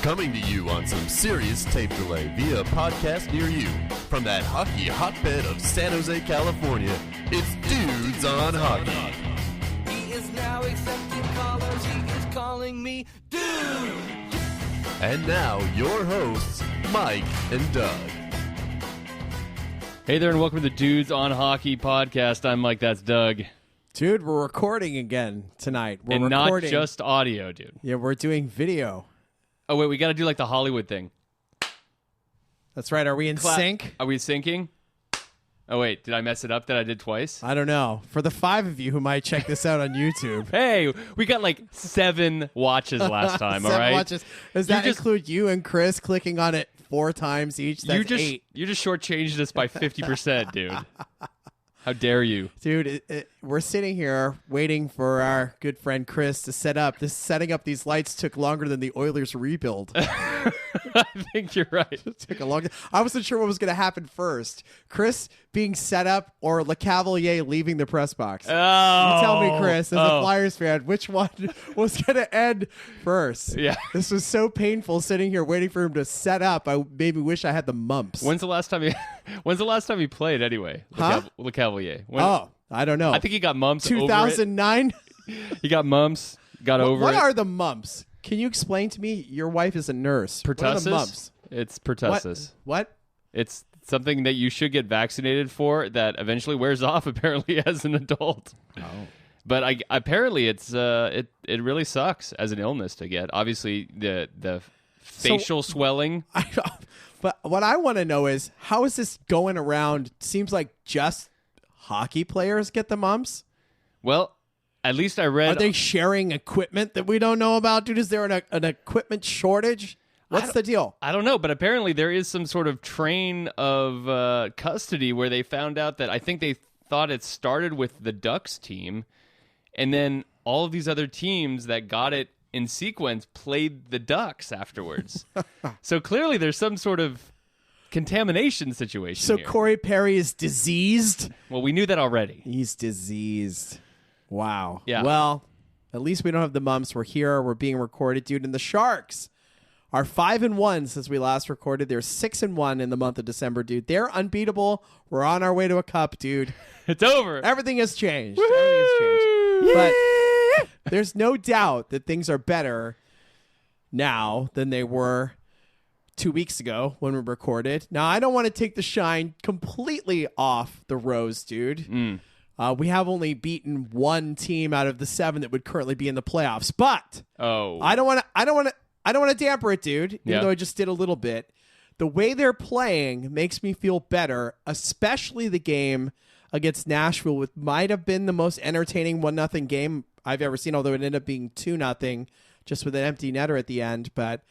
Coming to you on some serious tape delay via a podcast near you. From that hockey hotbed of San Jose, California, it's Dudes on Hockey. He is now accepting callers. He is calling me dude. And now, your hosts, Mike and Doug. Hey there, and welcome to the Dudes on Hockey podcast. I'm Mike, that's Doug. Dude, we're recording again tonight. We're And recording. not just audio, dude. Yeah, we're doing video. Oh, wait, we got to do like the Hollywood thing. That's right. Are we in sync? Are we syncing? Oh, wait, did I mess it up that I did twice? I don't know. For the 5 of you who might check this out on YouTube. Hey, we got like 7 watches last time, all 7 right? watches. Does that just- include you and Chris clicking on it 4 times each? That's You 8. just shortchanged us by 50%, dude. How dare you? Dude, we're sitting here waiting for our good friend Chris to set up. Setting up these lights took longer than the Oilers rebuild. I think you're right. It took a long time. I wasn't sure what was going to happen first. Chris being set up or Le Cavalier leaving the press box. Oh, You tell me, Chris, as a Flyers fan, which one was going to end first? Yeah. This was so painful sitting here waiting for him to set up. I maybe wish I had the mumps. When's the last time he played anyway? Huh? Le Cavalier. I don't know. I think he got mumps. 2009? He got mumps. Got over What it. are the mumps? Can you explain to me? Your wife is a nurse. What are the Pertussis? mumps? It's pertussis. What? It's something that you should get vaccinated for that eventually wears off apparently as an adult. Oh. But apparently it's it really sucks as an illness to get. Obviously the facial swelling. But what I want to know is, how is this going around? Seems like just hockey players get the mumps. Well, at least I read Are they sharing equipment that we don't know about? Dude, is there an equipment shortage? What's the deal? I don't know, but apparently there is some sort of train of custody where they found out that I think they thought it started with the Ducks team, and then all of these other teams that got it in sequence played the Ducks afterwards. So clearly there's some sort of contamination situation So here. Corey Perry is diseased? Well, we knew that already. He's diseased. Wow. Yeah. Well, at least we don't have the mumps. We're here. We're being recorded, dude. And the Sharks are 5-1 since we last recorded. They're 6-1 in the month of December, dude. They're unbeatable. We're on our way to a cup, dude. It's over. Everything has changed. Everything has changed. But there's no doubt that things are better now than they were 2 weeks ago when we recorded. Now, I don't want to take the shine completely off the Rose, dude. We have only beaten one team out of the 7 that would currently be in the playoffs. But I don't want to damper it, dude. Even though I just did a little bit. The way they're playing makes me feel better, especially the game against Nashville, which might have been the most entertaining 1-0 game I've ever seen, although it ended up being 2-0 just with an empty netter at the end. But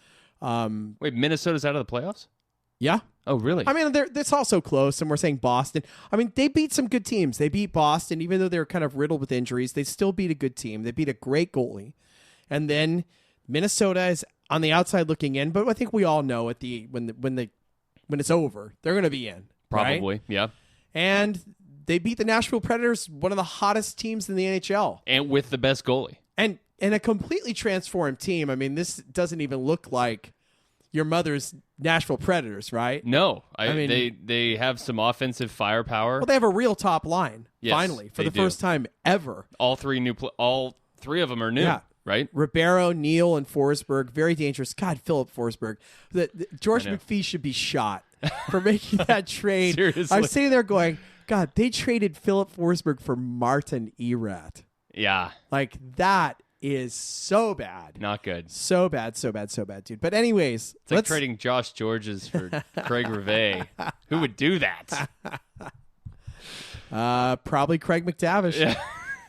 Wait, Minnesota's out of the playoffs? yeah. Oh, really? I mean, it's also close, and we're saying Boston. I mean, they beat some good teams. They beat Boston, even though they're kind of riddled with injuries. They still beat a good team. They beat a great goalie. And then Minnesota is on the outside looking in, but I think we all know when it's over, they're going to be in. Probably, right? yeah. And they beat the Nashville Predators, one of the hottest teams in the NHL. And with the best goalie. And a completely transformed team. I mean, this doesn't even look like your mother's Nashville Predators, right? No, I mean- they have some offensive firepower. Well, they have a real top line, Yes, finally, for they the do. first time ever. All 3 of them are new, Yeah. right? Ribeiro, Neal, and Forsberg, very dangerous. God, Philip Forsberg. George I know. McPhee should be shot for making that trade. Seriously. I'm sitting there going, God, they traded Philip Forsberg for Martin Erat. Yeah, Like, that is so bad. not good. So bad, dude. But anyways, It's like trading Josh Georges for Craig Rivet. Who would do that? probably Craig McTavish, Yeah.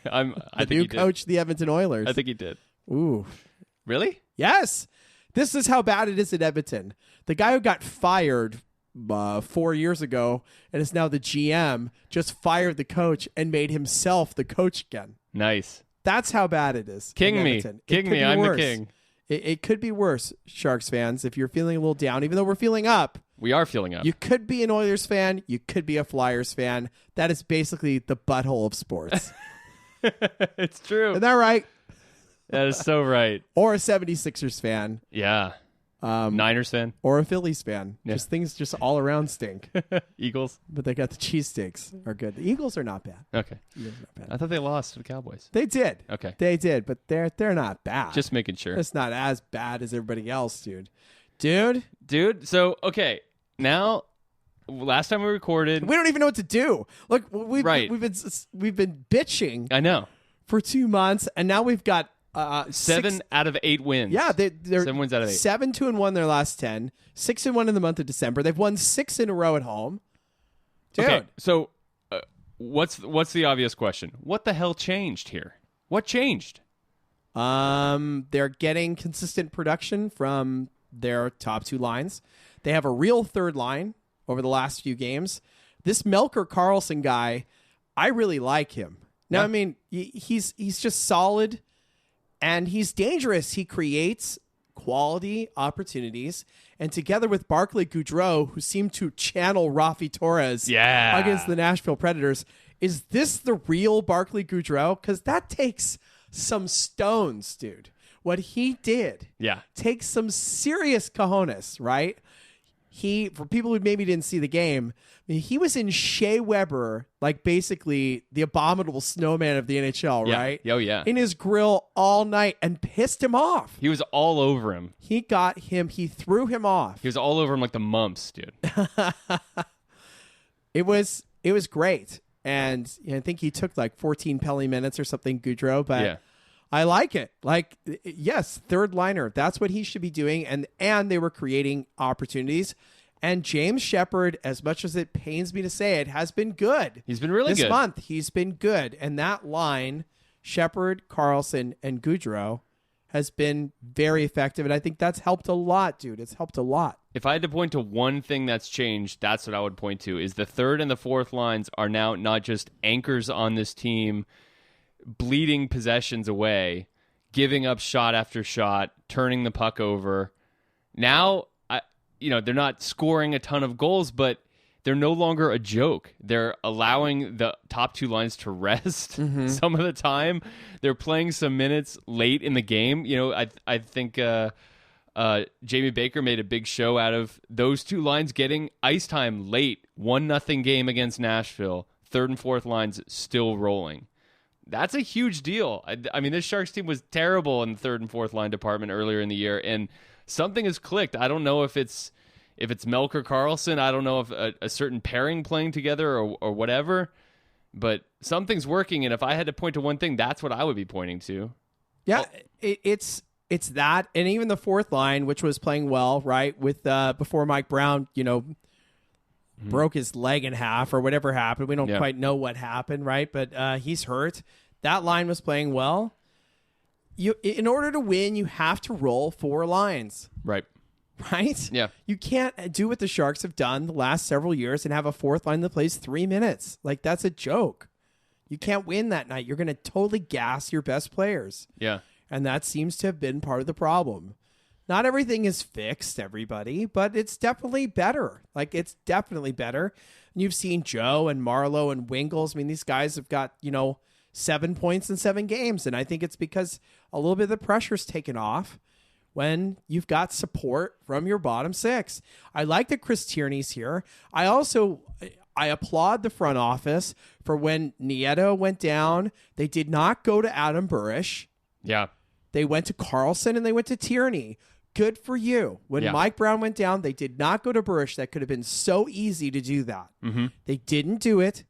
I the think new he did. coach of the Edmonton Oilers. I think he did. Ooh. Really? Yes. This is how bad it is at Edmonton. The guy who got fired 4 years ago and is now the GM just fired the coach and made himself the coach again. Nice. That's how bad it is. King in me. Edmonton. It King could me. be I'm the worse. king. It could be worse, Sharks fans. If you're feeling a little down, even though we're feeling up, We are feeling up. you could be an Oilers fan. You could be a Flyers fan. That is basically the butthole of sports. It's true. Isn't that right? That is so right. Or a 76ers fan. Yeah. Niners fan, or a Phillies fan. Yeah. Just things just all around stink. Eagles. But they got the cheesesteaks are good. The Eagles are not bad. Okay, Eagles are not bad. I thought they lost to the Cowboys. They did. Okay, They did, but they're not bad. just making sure, It's not as bad as everybody else, dude. dude. So okay, now last time we recorded, We don't even know what to do. Look, we've Right. we've been bitching I know for 2 months, and now we've got 7 out of 8 wins. Yeah, they're 7 wins out of 8. 7-2-1 their last 10, 6-1 in the month of December. They've won 6 in a row at home. Dude, Okay, so what's the obvious question? What the hell changed here? What changed? they're getting consistent production from their top 2 lines. They have a real third line over the last few games. This Melker Carlson guy, I really like him. Now, Yeah. I mean, he's just solid. And he's dangerous. He creates quality opportunities. And together with Barclay Goudreau, who seemed to channel Rafi Torres Yeah. against the Nashville Predators, is this the real Barclay Goudreau? Because that takes some stones, dude. What he did Yeah. takes some serious cojones, right? For people who maybe didn't see the game, I mean, he was in Shea Weber, like basically the abominable snowman of the NHL, Yeah. right? Oh, yeah. In his grill all night and pissed him off. He was all over him. He threw him off. He was all over him like the mumps, dude. It was great. And I think he took like 14 penalty minutes or something, Goudreau, but Yeah. I like it. Like, yes, third liner. That's what he should be doing. And they were creating opportunities. And James Shepherd, as much as it pains me to say it, has been good. He's been really this good. month. He's been good. And that line, Shepherd, Carlson, and Goudreau, has been very effective. And I think that's helped a lot, dude. It's helped a lot. If I had to point to one thing that's changed, that's what I would point to, is the third and the fourth lines are now not just anchors on this team, bleeding possessions away, giving up shot after shot, turning the puck over. Now, they're not scoring a ton of goals, but they're no longer a joke. They're allowing the top 2 lines to rest some of the time. They're playing some minutes late in the game. I think Jamie Baker made a big show out of those 2 lines getting ice time late. 1-0 game against Nashville. Third and fourth lines still rolling. That's a huge deal. I mean, this Sharks team was terrible in the third and fourth line department earlier in the year, and something has clicked. I don't know if it's Melker Carlson. I don't know if a certain pairing playing together or whatever, but something's working. And if I had to point to one thing, that's what I would be pointing to. Yeah, it's that, and even the fourth line, which was playing well, right? With before Mike Brown, broke his leg in half or whatever happened. We don't quite know what happened, right? But he's hurt. That line was playing well. In order to win, you have to roll 4 lines, Right. right? Yeah. You can't do what the Sharks have done the last several years and have a fourth line that plays 3 minutes. Like, that's a joke. You can't win that night. You're going to totally gas your best players. Yeah. And that seems to have been part of the problem. Not everything is fixed, everybody, but it's definitely better. Like, it's definitely better. And you've seen Joe and Marlowe and Wingles. I mean, these guys have got, 7 points in 7 games. And I think it's because a little bit of the pressure's taken off when you've got support from your bottom 6. I like that Chris Tierney's here. I applaud the front office for when Nieto went down. They did not go to Adam Burish. Yeah. They went to Carlson and they went to Tierney. Good for you. When Mike Brown went down, they did not go to Burish. That could have been so easy to do that. Mm-hmm. They didn't do it.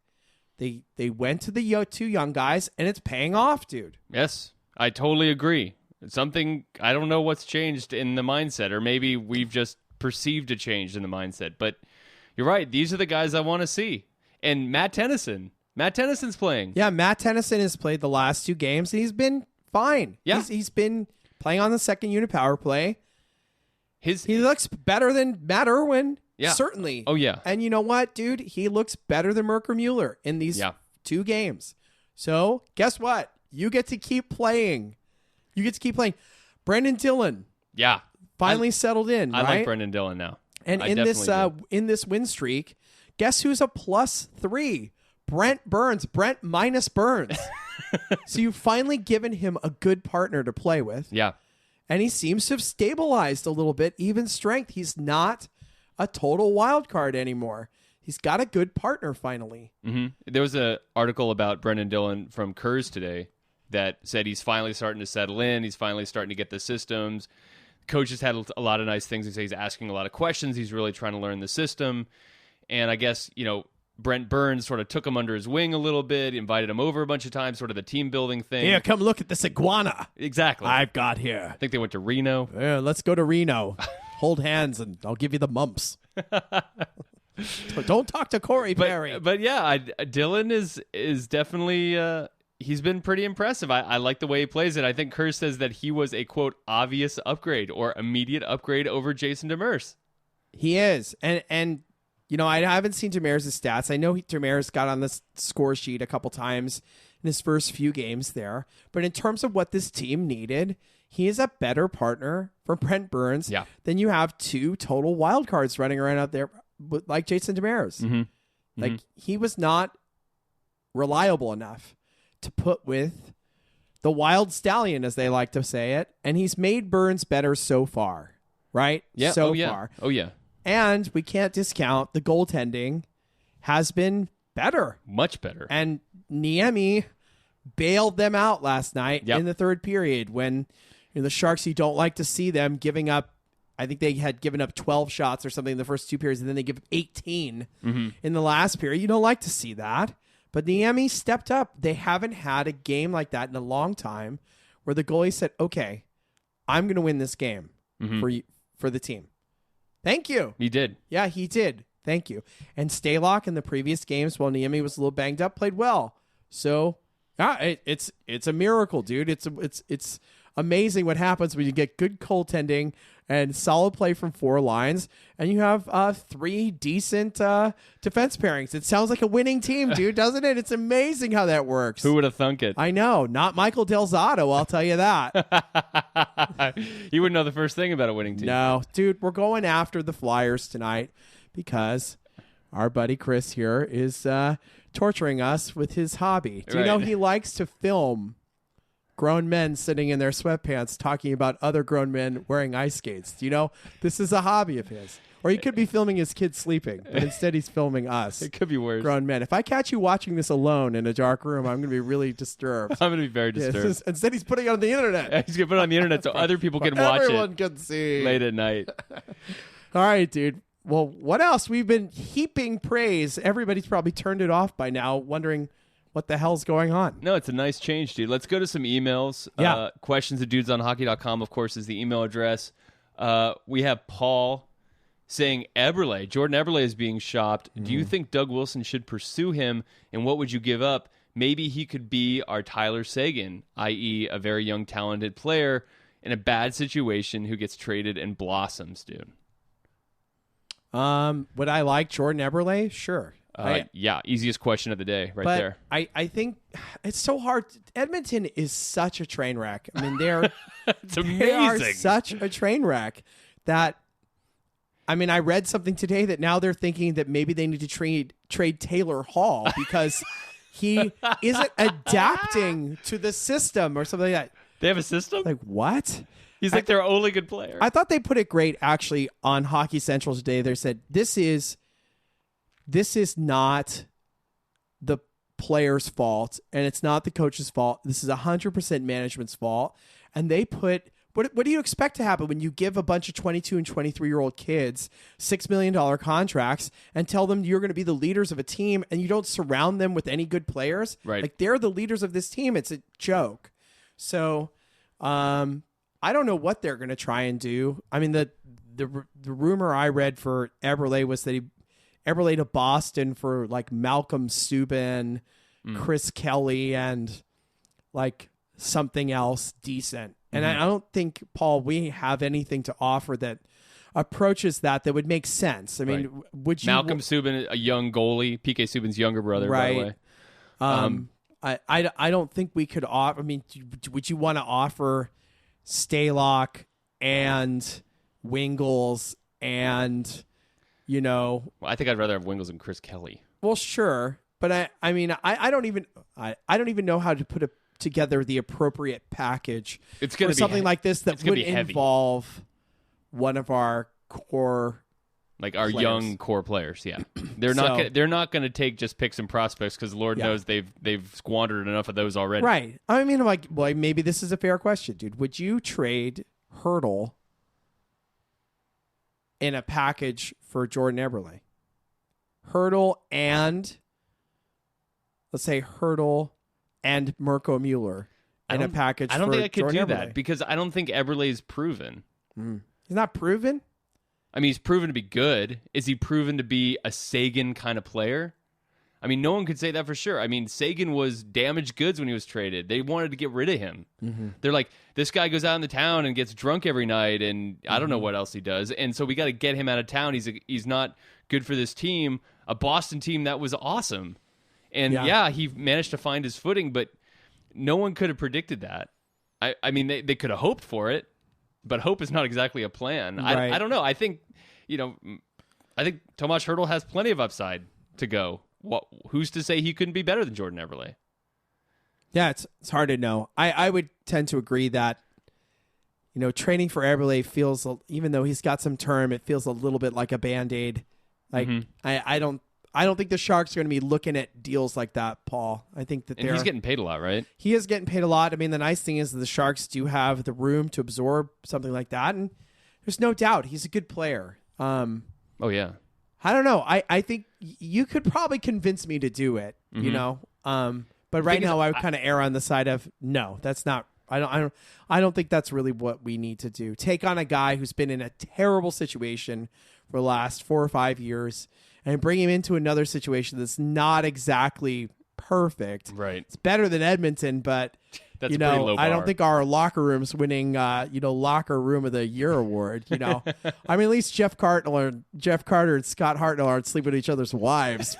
They went to the 2 young guys, and it's paying off, dude. Yes, I totally agree. Something, I don't know what's changed in the mindset, or maybe we've just perceived a change in the mindset. But you're right. These are the guys I want to see. And Matt Tennyson's playing. Yeah, Matt Tennyson has played the last 2 games, and he's been fine. Yeah. He's been playing on the second unit power play. He looks better than Matt Irwin. Yeah. Certainly. Oh, yeah. And you know what, dude? He looks better than Merker Mueller in these 2 games. So, guess what? You get to keep playing. Brendan Dillon. Yeah. Finally settled in, I right? like Brendan Dillon now. And I in definitely this win streak, guess who's a +3? Brent Burns. Brent minus Burns. So you've finally given him a good partner to play with. Yeah. and he seems to have stabilized a little bit, even strength. He's not a total wild card anymore. He's got a good partner finally. Mm-hmm. There was an article about Brendan Dillon from Kurz today that said he's finally starting to settle in. He's finally starting to get the systems. Coach has had a lot of nice things. He says he's asking a lot of questions. He's really trying to learn the system. And I guess, Brent Burns sort of took him under his wing a little bit, invited him over a bunch of times, sort of the team building thing. Here, come look at this iguana. Exactly. I've got here. I think they went to Reno. Yeah, let's go to Reno. Hold hands and I'll give you the mumps. Don't talk to Corey Perry. But yeah, Dylan is definitely he's been pretty impressive. I like the way he plays it. I think Kerr says that he was a quote obvious upgrade or immediate upgrade over Jason Demers. He is, and I haven't seen Demers' stats. I know Demers got on the score sheet a couple times in his first few games there, but in terms of what this team needed, he is a better partner for Brent Burns than you have two total wild cards running around out there like Jason Demers. Mm-hmm. He was not reliable enough to put with the wild stallion, as they like to say it, and he's made Burns better so far, right? Yeah. Far. Oh, yeah. And we can't discount the goaltending has been better. Much better. And Niemi bailed them out last night in the third period when the Sharks, you don't like to see them giving up. I think they had given up 12 shots or something in the first two periods, and then they give up 18 in the last period. You don't like to see that. But Niemi stepped up. They haven't had a game like that in a long time where the goalie said, okay, I'm going to win this game for the team. Thank you. He did. Yeah, he did. Thank you. And Stalock in the previous games, while Niemi was a little banged up, played well. So, it's a miracle, dude. It's amazing what happens when you get good goaltending and solid play from four lines, and you have three decent defense pairings. It sounds like a winning team, dude, doesn't it? It's amazing how that works. Who would have thunk it? I know. Not Michael Del Zotto, I'll tell you that. You wouldn't know the first thing about a winning team. No, dude, we're going after the Flyers tonight because our buddy Chris here is torturing us with his hobby. Do you know he likes to film grown men sitting in their sweatpants talking about other grown men wearing ice skates? Do you know this is a hobby of his? Or he could be filming his kids sleeping, but instead he's filming us. It could be worse. Grown men. If I catch you watching this alone in a dark room, I'm going to be really disturbed. I'm going to be very disturbed. Instead, he's putting it on the internet. He's going to put it on the internet so other people can watch it. Everyone can see. Late at night. All right, dude. Well, what else? We've been heaping praise. Everybody's probably turned it off by now, wondering what the hell's going on. No, it's a nice change, dude. Let's go to some emails. Yeah. Questions@dudesonhockey.com, of course, is the email address. We have Paul saying Jordan Eberle is being shopped. Do you think Doug Wilson should pursue him, and what would you give up? Maybe he could be our Tyler Seguin, i.e. a very young, talented player in a bad situation who gets traded and blossoms, dude. Would I like Jordan Eberle? Sure. Yeah, easiest question of the day right there. I think it's so hard. Edmonton is such a train wreck. I mean, they're it's amazing. They are such a train wreck that, I mean, I read something today that now they're thinking that maybe they need to trade Taylor Hall because he isn't adapting to the system or something like that. They have a system? Like, what? He's like their only good player. I thought they put it great, actually, on Hockey Central today. They said, this is not the player's fault, and it's not the coach's fault. This is 100% management's fault. And they put, what do you expect to happen when you give a bunch of 22 and 23-year-old kids $6 million contracts and tell them you're going to be the leaders of a team and you don't surround them with any good players? Right. Like, they're the leaders of this team. It's a joke. So, I don't know what they're going to try and do. I mean, the rumor I read for Eberle was that Eberle to Boston for like Malcolm Subban, Chris Kelly, and like something else decent. And I don't think, Paul, we have anything to offer that approaches that would make sense. I mean, would you... Malcolm Subban, a young goalie, PK Subban's younger brother, by the way. I don't think we could offer... I mean, would you want to offer Stalock and Wingles and, I think I'd rather have Wingles and Chris Kelly. Well, sure, but I mean, I don't even know how to put a together the appropriate package It's for gonna be something like this that it's gonna would be heavy. involve one of our core Like our players. young core players, yeah. They're not gonna take just picks and prospects because Lord knows they've squandered enough of those already. Right. I mean, I'm like, well, maybe this is a fair question, dude. Would you trade Hurdle in a package for Jordan Eberle? Hurdle and, let's say, Hurdle and Mirko Mueller in a package for I don't think I could Jordan do Eberle. that because I don't think Eberle's proven. He's not proven? I mean, he's proven to be good. Is he proven to be a Sagan kind of player? I mean, no one could say that for sure. I mean, Sagan was damaged goods when he was traded. They wanted to get rid of him. They're like, this guy goes out in the town and gets drunk every night, and I don't know what else he does. And so we got to get him out of town. He's not good for this team, a Boston team that was awesome. And yeah, he managed to find his footing, but no one could have predicted that. I mean, they could have hoped for it, but hope is not exactly a plan. Right. I don't know. I think, I think Tomas Hertl has plenty of upside to go. Who's to say he couldn't be better than Jordan Eberle? Yeah, it's hard to know. I would tend to agree that, trading for Eberle feels, even though he's got some term, it feels a little bit like a Band-Aid. Like, I don't think the Sharks are going to be looking at deals like that, Paul. I think that he's getting paid a lot, right? He is getting paid a lot. I mean, the nice thing is that the Sharks do have the room to absorb something like that, and there's no doubt he's a good player. Oh, yeah. I don't know. I think you could probably convince me to do it, but right now I would kind of err on the side of no, that's not. I don't think that's really what we need to do. Take on a guy who's been in a terrible situation for the last 4 or 5 years and bring him into another situation that's not exactly perfect. Right. It's better than Edmonton, but That's a pretty low bar. I don't think our locker room's winning, locker room of the year award. I mean, at least Jeff Carter and Scott Hartnell aren't sleeping with each other's wives.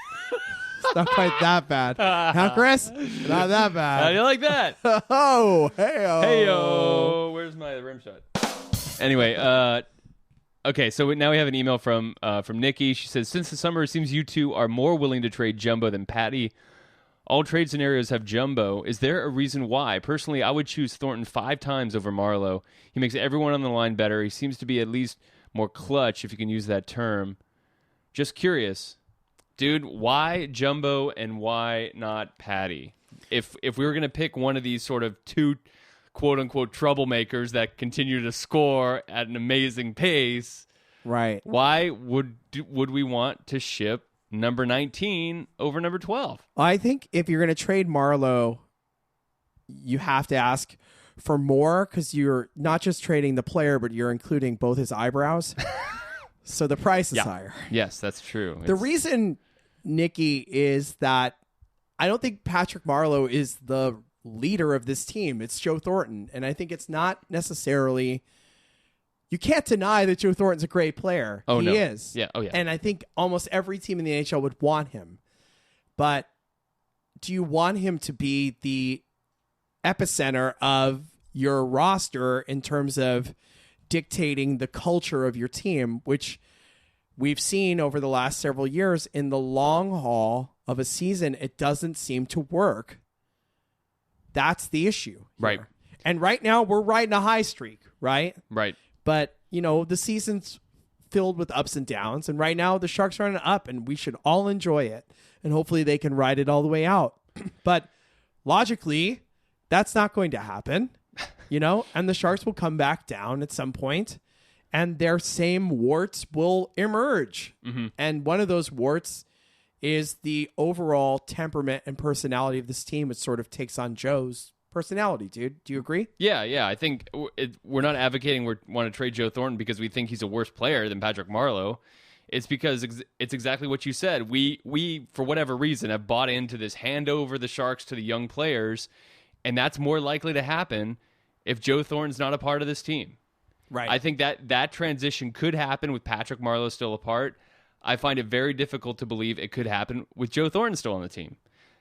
It's not quite that bad, huh, Chris? Not that bad. How do you like that? Oh, hey-o. Where's my rim shot? Anyway, okay, so now we have an email from Nikki. She says, since the summer, it seems you two are more willing to trade Jumbo than Patty. All trade scenarios have Jumbo. Is there a reason why? Personally, I would choose Thornton 5 times over Marlowe. He makes everyone on the line better. He seems to be at least more clutch, if you can use that term. Just curious. Dude, why Jumbo and why not Patty? If we were going to pick one of these sort of two quote-unquote troublemakers that continue to score at an amazing pace, Right. why would we want to ship number 19 over number 12? I think if you're going to trade Marlowe, you have to ask for more because you're not just trading the player, but you're including both his eyebrows. So the price is higher. Yes, that's true. The reason, Nikki, is that I don't think Patrick Marleau is the leader of this team. It's Joe Thornton. And I think it's not necessarily... You can't deny that Joe Thornton's a great player. Oh, he no. is. Yeah. Oh, yeah. And I think almost every team in the NHL would want him. But do you want him to be the epicenter of your roster in terms of dictating the culture of your team, which we've seen over the last several years in the long haul of a season, it doesn't seem to work. That's the issue here. Right. And right now we're riding a high streak, right? Right. But, the season's filled with ups and downs. And right now the Sharks are on an up, and we should all enjoy it. And hopefully they can ride it all the way out. But logically, that's not going to happen, and the Sharks will come back down at some point, and their same warts will emerge. Mm-hmm. And one of those warts is the overall temperament and personality of this team, which sort of takes on Joe's personality, dude. Do you agree? Yeah. I think we're not advocating we want to trade Joe Thornton because we think he's a worse player than Patrick Marleau. It's because it's exactly what you said. We for whatever reason have bought into this hand over the Sharks to the young players, and that's more likely to happen if Joe Thornton's not a part of this team. Right. I think that transition could happen with Patrick Marleau still a part. I find it very difficult to believe it could happen with Joe Thornton still on the team.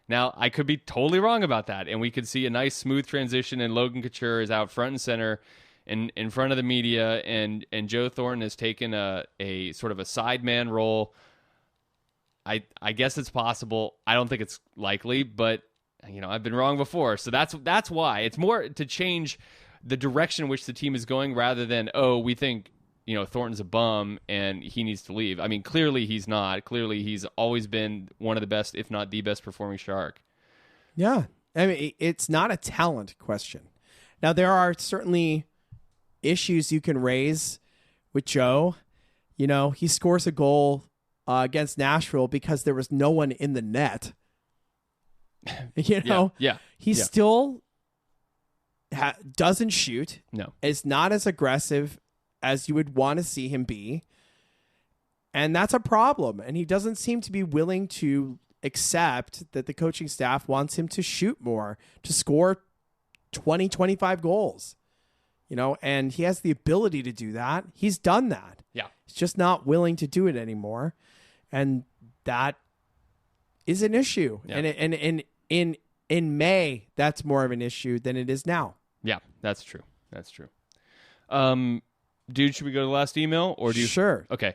Now, I could be totally wrong about that, and we could see a nice, smooth transition, and Logan Couture is out front and center in front of the media, and Joe Thornton has taken a sort of a sideman role. I guess it's possible. I don't think it's likely, but I've been wrong before. So that's why. It's more to change the direction in which the team is going rather than, we think, Thornton's a bum and he needs to leave. I mean, clearly he's not. Clearly he's always been one of the best, if not the best performing Shark. Yeah. I mean, it's not a talent question. Now, there are certainly issues you can raise with Joe. He scores a goal against Nashville because there was no one in the net. Yeah. He still doesn't shoot. No. Is not as aggressive as you would want to see him be. And that's a problem. And he doesn't seem to be willing to accept that the coaching staff wants him to shoot more, to score 20, 25 goals. And he has the ability to do that. He's done that. Yeah. He's just not willing to do it anymore. And that is an issue. Yeah. And in May, that's more of an issue than it is now. Yeah, that's true. Dude, should we go to the last email, or do you? Sure. Okay.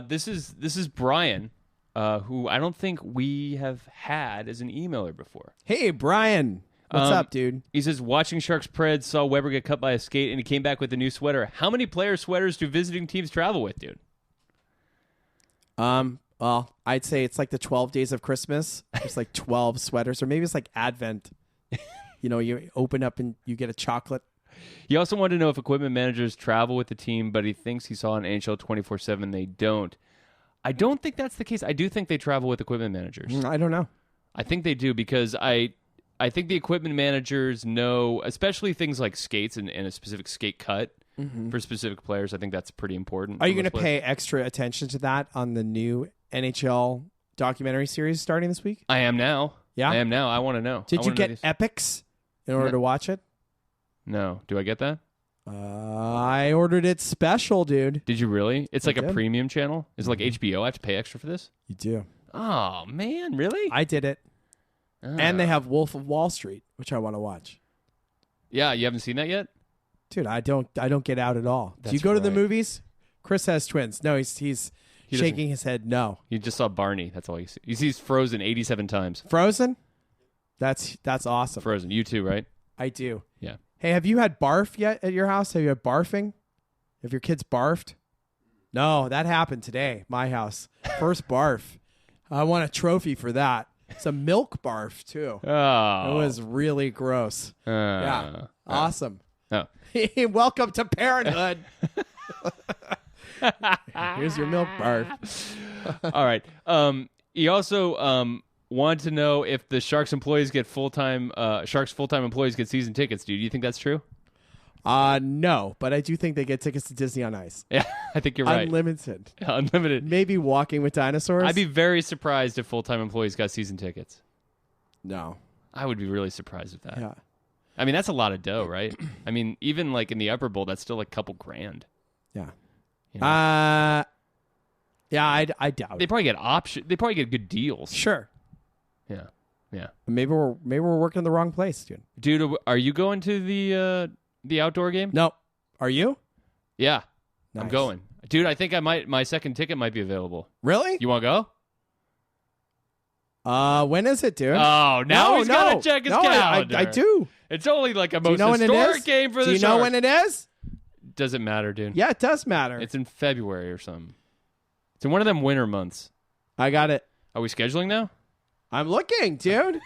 This is Brian, who I don't think we have had as an emailer before. Hey, Brian. What's up, dude? He says, watching Sharks Preds, saw Weber get cut by a skate, and he came back with a new sweater. How many player sweaters do visiting teams travel with, dude? Well, I'd say it's like the 12 days of Christmas. There's like 12 sweaters, or maybe it's like Advent. You open up and you get a chocolate. He also wanted to know if equipment managers travel with the team, but he thinks he saw on NHL 24/7 they don't. I don't think that's the case. I do think they travel with equipment managers. I don't know. I think they do because I think the equipment managers know, especially things like skates and a specific skate cut for specific players. I think that's pretty important. Are you going to pay extra attention to that on the new NHL documentary series starting this week? I am now. Yeah? I am now. I want to know. Did you get Epics in order to watch it? No. Do I get that? I ordered it special, dude. Did you really? It's like did. a premium channel? Is it like HBO? I have to pay extra for this? You do. Oh, man. Really? I did it. And they have Wolf of Wall Street, which I want to watch. Yeah, you haven't seen that yet? Dude, I don't get out at all. Do you That's go to the right. movies? Chris has twins. No, he's shaking his head no. You just saw Barney. That's all you see. You see Frozen 87 times. Frozen? That's awesome. Frozen. You too, right? I do. Yeah. Hey, have you had barf yet at your house? Have you had barfing? Have your kids barfed? No, that happened today. My house. First barf. I want a trophy for that. It's a milk barf, too. Oh. It was really gross. Yeah. Awesome. Oh. Welcome to parenthood. Here's your milk barf. All right. He also wanted to know if the Sharks employees get Sharks full-time employees get season tickets. Do you think that's true? No, but I do think they get tickets to Disney on Ice. Yeah, I think you're right. Unlimited. Maybe Walking with Dinosaurs. I'd be very surprised if full-time employees got season tickets. No. I would be really surprised with that. Yeah. I mean, that's a lot of dough, right? I mean, even like in the upper bowl, that's still like a couple grand. Yeah. You know? Yeah, I doubt They it. probably get They probably get good deals. Sure. Yeah. Yeah. Maybe we're working in the wrong place, dude. Dude, are you going to the outdoor game? No. Are you? Yeah. I'm Nice. going. Dude, I think my second ticket might be available. Really? You want to go? When is it, dude? Oh, now he's got to check his calendar. I do. It's only like a Do you most know when it historic is? game for Do the you know Sharks. when it is? Does it matter, dude? Yeah, it does matter. It's in February or something. It's in one of them winter months. I got it. Are we scheduling now? I'm looking, dude.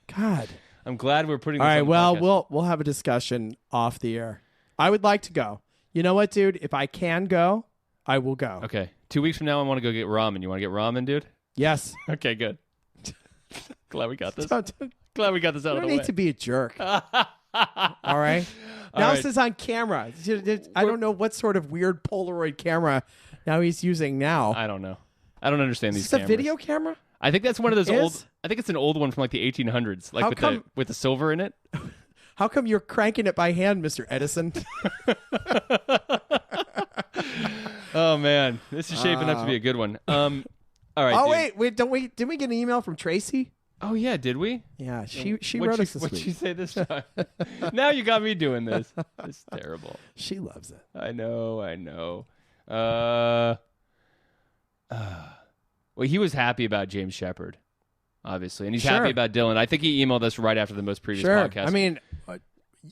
God. I'm glad we're putting this All right, on the well, podcast. we'll have a discussion off the air. I would like to go. You know what, dude? If I can go, I will go. Okay. 2 weeks from now, I want to go get ramen. You want to get ramen, dude? Yes. Okay, good. Glad we got this. Don't Glad we got this out of the need way. to be a jerk. All right. Now right. this is on camera. I don't know what sort of weird Polaroid camera now he's using now. I don't know. I don't understand Is these this a cameras. video camera? I think that's one of those It old. is? I think it's an old one from like the 1800s, like How with come- the silver in it. How come you're cranking it by hand, Mr. Edison? Oh man, this is shaping up to be a good one. All right. Oh dude. wait, didn't we get an email from Tracy? Oh yeah, did we? Yeah, she What'd wrote she- us this What'd week. she say this time? Now you got me doing this. It's terrible. She loves it. I know. Well, he was happy about James Shepard. obviously, and he's Sure. happy about Dylan. I think he emailed us right after the most previous Sure. podcast. I mean,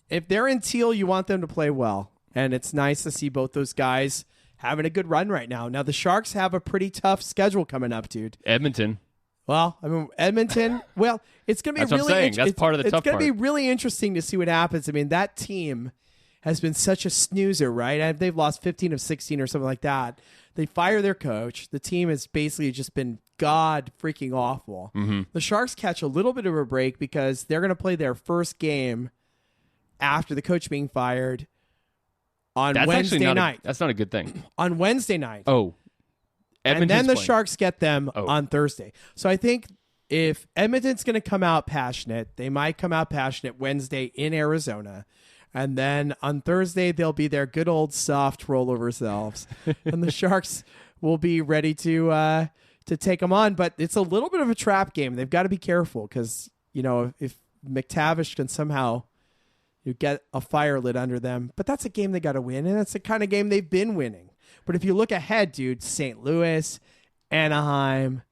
if they're in teal, you want them to play well. And it's nice to see both those guys having a good run right now. Now, the Sharks have a pretty tough schedule coming up, dude. Edmonton. Well, I mean, Edmonton, well, it's going to be That's what I'm saying. That's part of the tough It's going to part. be really interesting to see what happens. I mean, that team has been such a snoozer, right? They've lost 15 of 16 or something like that. They fire their coach. The team has basically just been god freaking awful. Mm-hmm. The Sharks catch a little bit of a break because they're going to play their first game after the coach being fired on That's Wednesday actually night. that's not a good thing. On Wednesday night. Oh. And then Edmonton's the playing. Sharks get them Oh. on Thursday. So I think if Edmonton's going to come out passionate, they might come out passionate Wednesday in Arizona. And then on Thursday, they'll be their good old soft rollover selves. And the Sharks will be ready to take them on. But it's a little bit of a trap game. They've got to be careful because, if McTavish can somehow get a fire lit under them. But that's a game they got to win. And that's the kind of game they've been winning. But if you look ahead, dude, St. Louis, Anaheim,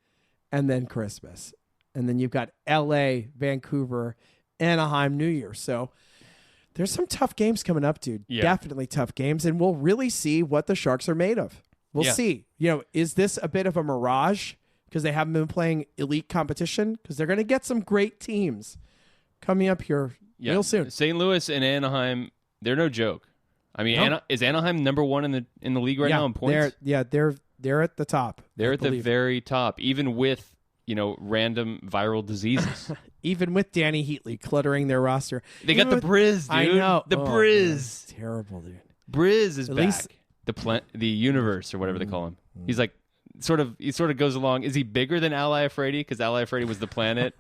and then Christmas. And then you've got LA, Vancouver, Anaheim, New Year. So there's some tough games coming up, dude. Yeah. Definitely tough games. And we'll really see what the Sharks are made of. We'll Yeah. see. Is this a bit of a mirage because they haven't been playing elite competition? Because they're going to get some great teams coming up here real soon. St. Louis and Anaheim, they're no joke. I mean, No. is Anaheim number one in the league right now in points? They're at the top. They're I at the believe. very top, even with random viral diseases. Even with Danny Heatley cluttering their roster. They got Even the with- Briz, dude. I know. The Oh, Briz. man, it's terrible, dude. Briz is At back. least- The universe or whatever they call him. He's like he sort of goes along. Is he bigger than Ally Afraidy? Because Ally Afraidy was the planet,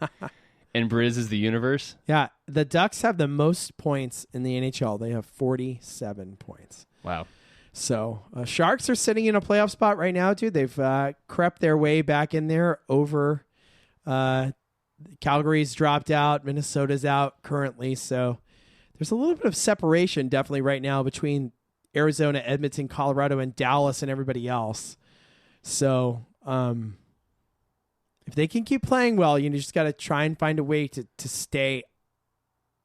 and Briz is the universe. Yeah, the Ducks have the most points in the NHL. They have 47 points. Wow. So Sharks are sitting in a playoff spot right now, dude. They've crept their way back in there over. Calgary's dropped out. Minnesota's out currently. So there's a little bit of separation definitely right now between Arizona, Edmonton, Colorado, and Dallas and everybody else. So if they can keep playing well, you just got to try and find a way to stay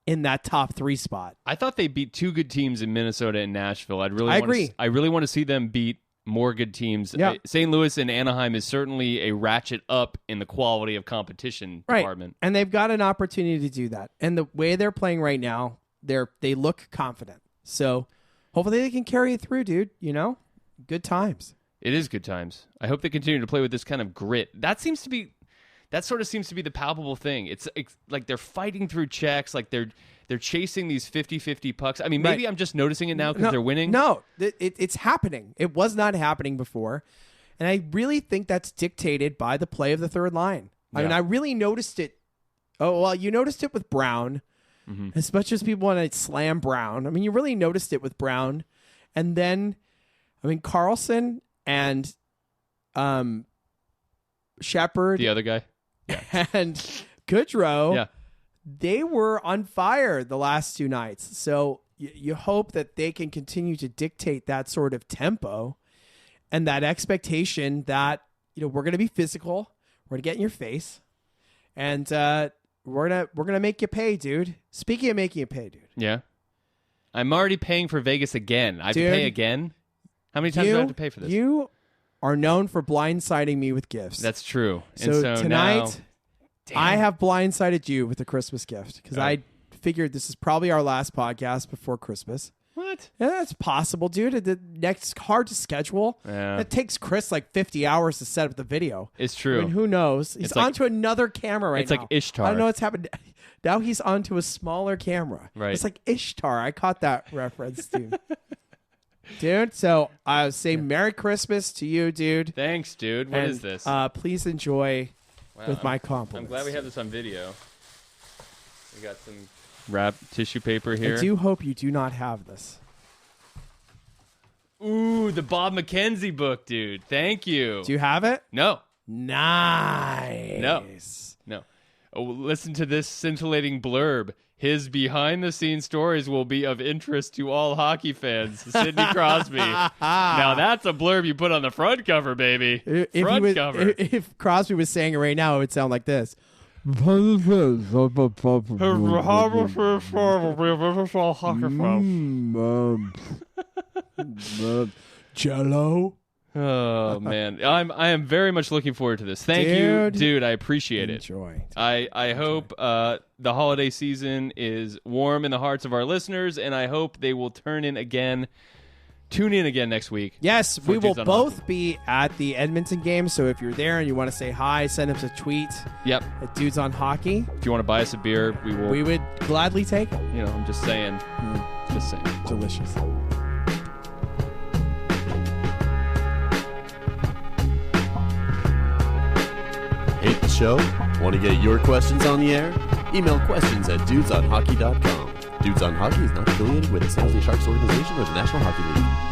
in that top 3 spot. I thought they beat two good teams in Minnesota and Nashville. I agree. I really want to see them beat more good teams. Yeah. St. Louis and Anaheim is certainly a ratchet up in the quality of competition department. And they've got an opportunity to do that. And the way they're playing right now, they look confident. So hopefully they can carry it through, dude. Good times. It is good times. I hope they continue to play with this kind of grit. That sort of seems to be the palpable thing. It's like they're fighting through checks, like they're chasing these 50-50 pucks. I mean, maybe Right. I'm just noticing it now because they're winning. No, it's happening. It was not happening before. And I really think that's dictated by the play of the third line. I mean, Yeah. I really noticed it. Oh, well, you noticed it with Brown. Mm-hmm. As much as people want to slam Brown. I mean, you really noticed it with Brown. And then, Carlson and Shepard The other guy. and Goodrow, Yeah. they were on fire the last 2 nights. So you hope that they can continue to dictate that sort of tempo and that expectation that, we're going to be physical. We're going to get in your face. And we're gonna make you pay, dude. Speaking of making you pay, dude. Yeah. I'm already paying for Vegas again. I have to Dude, pay again? How many times do I have to pay for this? You are known for blindsiding me with gifts. That's true. so, and so tonight, now, I have blindsided you with a Christmas gift because Oh. I figured this is probably our last podcast before Christmas. What? Yeah, that's possible, dude. The next hard to schedule. Yeah. It takes Chris like 50 hours to set up the video. It's true. I mean, who knows? He's It's like- onto another camera right it's now. like Ishtar. I don't know what's happened. Now he's onto a smaller camera. Right. It's like Ishtar. I caught that reference, dude. Dude, so I say Merry Christmas to you, dude. Thanks, dude. What And, is this? Please enjoy with my I'm compliments. glad we have this on video. We got some wrap tissue paper I here. do hope you do not have this. Ooh, the Bob McKenzie book, dude. Thank you. Do you have it? No. Nice. No. Oh, listen to this scintillating blurb. His behind-the-scenes stories will be of interest to all hockey fans. Sidney Crosby. Now that's a blurb you put on the front cover, baby. Front cover. If Crosby was saying it right now, it would sound like this. Jello. Oh man, I am very much looking forward to this. Thank you, dude. I appreciate it. Enjoy. I hope the holiday season is warm in the hearts of our listeners, and I hope they will tune in again next week. Yes, we will Dudes on both be at the Edmonton game. So if you're there and you want to say hi, send us a tweet. Yep. At Dudes on Hockey. If you want to buy us a beer, we will. We would gladly take it. You know, I'm just saying. Just saying. Delicious. Hate the show? Want to get your questions on the air? Email questions at dudesonhockey.com. Dudes on Hockey is not affiliated with the San Jose Sharks organization or the National Hockey League.